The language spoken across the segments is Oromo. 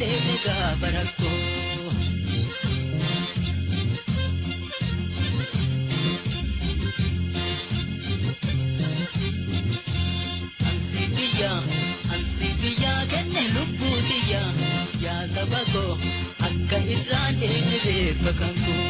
deemne gaafa rakkoo. Ansi biyyaa kenne lubbuutiyya yaa saba koo akka irraan deemne beekma kan koo.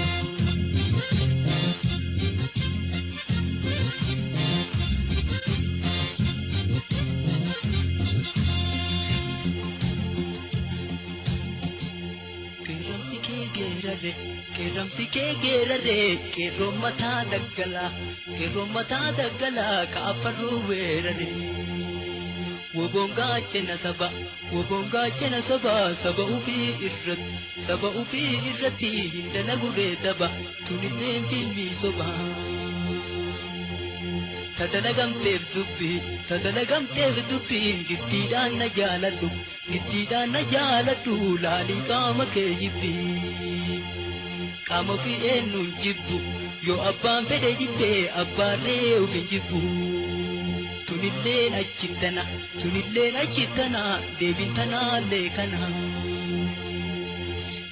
Qeerramsi kee geerarre qeerroon mataa daggalaa kaafarruu weerare. Woboon gaachana saba saba ufii irratti hin dalaguree daba tunilleen filmii soba. Tadalagamteef dubbiin giddiidhaan na jaaladhu laalii qaama kee jibbi. Qaama ofii eenyuun jibbu yoo abbaan fedhe jibbee abbaarree ofin jibbu. Tunilleen achittana deebiin tanaallee kana.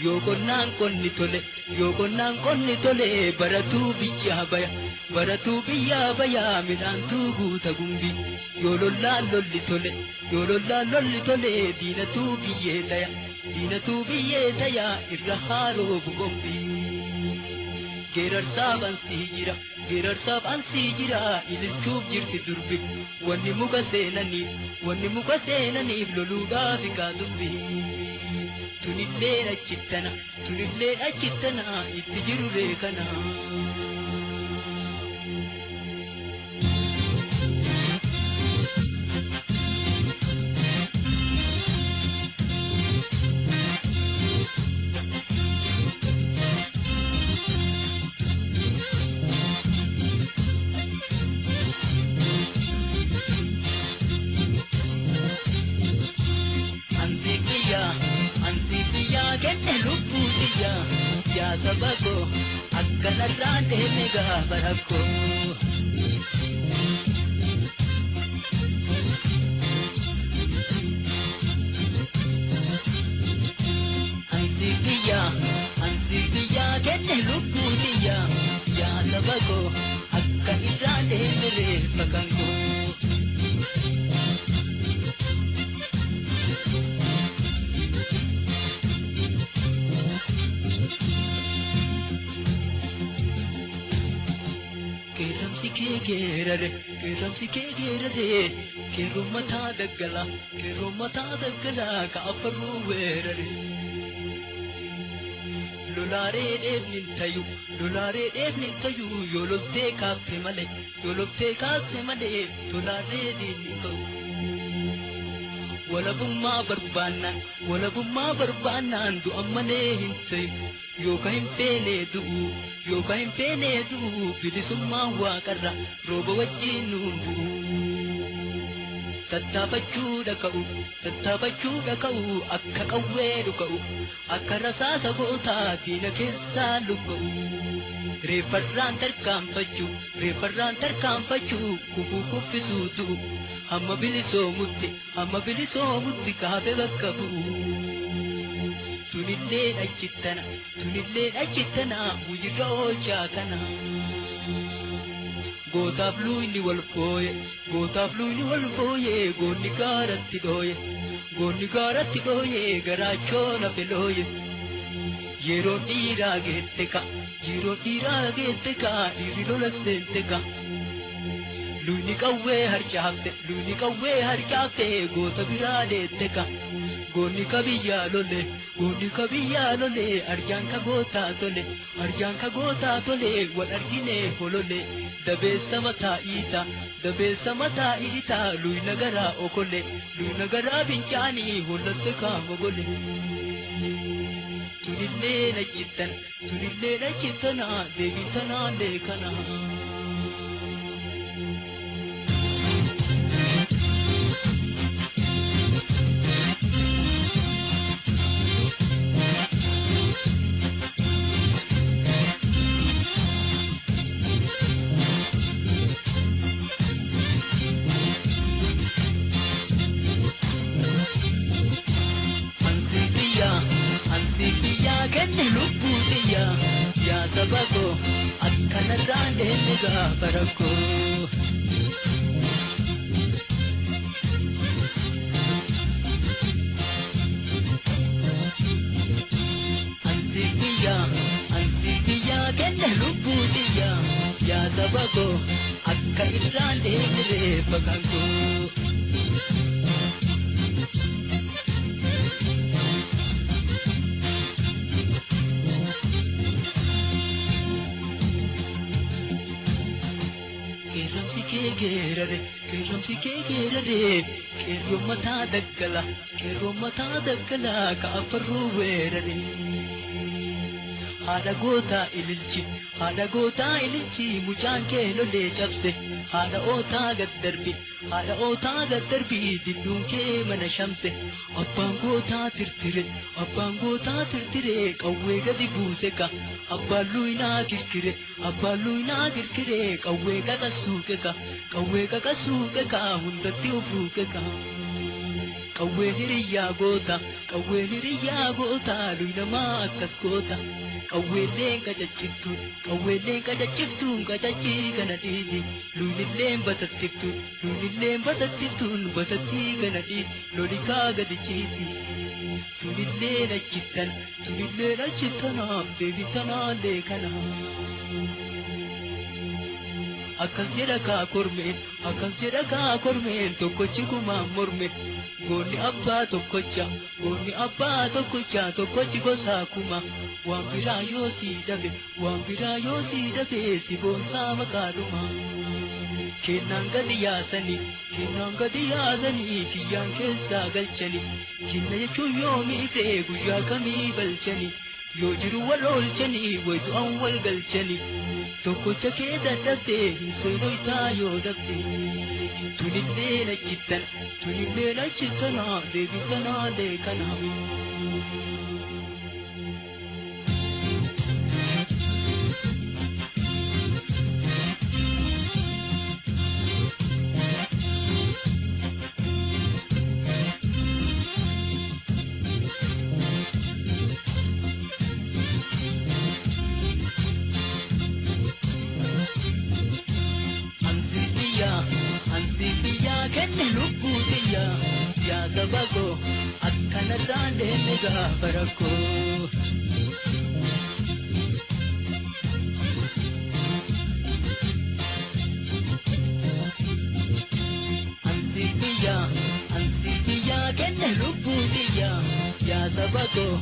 Yoo qonnaan qonni tole baratuu biyyaa baya midhaantuu guuta gumbi. Yoo lollaan lolli tole diinatuu biyyee taya irra haaroofu gombi. Geerarsaaf ansii jira ililchuuf jirti durbi. Wanni muka seenaniif loluudhaaf ikaa dubbi. Tunilleen achittana itti jiruree kana. Saba koo akka narraan deemne gaafa rakkoo. Ansi biyyaa kenne lubbuutiyya yaa saba koo akka irraan deemne reeffa kan koo. Qeerramsi kee geerare qeerroon mataa daggalaa kaafarruu weerare. Lolaaree dheebnin tayu yoo loltee kaafte malee tolaaree diinni ka'u. Walabummaa barbaannaan du'an malee hin tayu. Yookaan hin feene du'u bilisummaan waaqarra rooba wajjin nuun bu'u. Tattaafachuudha ka'u akka qawwee dhuka'u akka rasaasa gootaa diina keessaa lukka'u. Reeffarraan tarkaanfachuu kufuu kuffisuu du'u hamma bilisoomutti kaafee bakka bu'u. Tunilleen achittana wujirra oolchaa kana. Gootaaf luuyni wal fooye goonni gaaratti dhooye garaachoon hafe looye. Yeroo dhiiraa geette ka dhiirri lola seente ka. Luuyni qawwee harcaafte goota biraa deette ka. Goonni ka biyyaa lole arjaan ka gootaa tole wal argine holole. Dabeessa mataa iita luuyna garaa okole luuyna garaa fincaanii hollatte kaamogole. Tunilleen achittana deebiin tanaallee kana. gaafa rakkoo. Ansifiyyaa kenna lubbuutiyyaa yaa saba koo akka irraan deemnee bakkaan koo. Qeerromsi kee geerare qeerroo mataa daggala ka afarruu weerare. Haadha gootaa ililchi mucaan kee lolee cabse. Haadha ootaa gaddarbi dinduun kee mana shamse. Abbaan gootaa tirtire qawwee gadi buuse ka. Abbaan luynaa kirkire qawwee qaqasuuqe ka hundatti ofuuqe ka. Qawwee hiriyyaa goota luynamaa akkas goota. Qawweelleen qacaciftuun qacachii kana dhiisi. Luynilleen batattiftuun batattii kana dhiisi. Lolikaa gadi ciisi. Tunilleen achitanaaf deebitanaallee kana. Akkas jedha kaa kormeen tokkochi kumaan morme. Goonni abbaa tokkocha tokkochi gosaa kuma. Waan biraa yoo sii dhabe si boonsaa makaadhuma. Kennaan gadi yaasanii kiyyaan keessaa galchanii. Kinna jechuun yoo miidhee guyyaa kamii balchanii. Yoo jiru wal oolchanii wayitu'an wal galchanii. Tokkocha kee dadhabdee hin seenoytaa yoo dhabdee. Tunilleen achittanaa deebitanaalee kanaa. Kenne lubbuutiyyaa yaa saba koo akkanarraan deemne gaafa rakkoo. Ansifiyyaa kenne lubbuutiyyaa yaa saba koo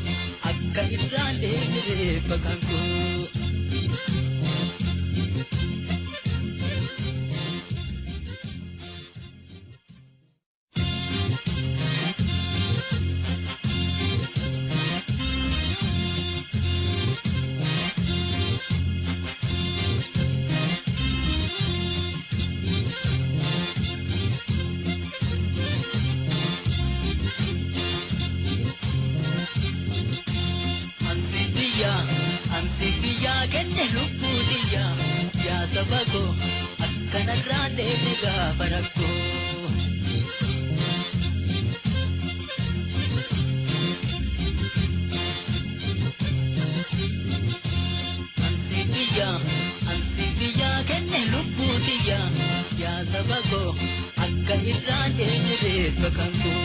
akka irraan deemne bakkaan koo. Ansifiyyaa kenne lubbuutiyyaa yaa saba koo akkanarraan deemne gaafa rakkoo. Ansifiyyaa kenne lubbuutiyyaa yaa saba koo akka irraan deemne bakkaan koo.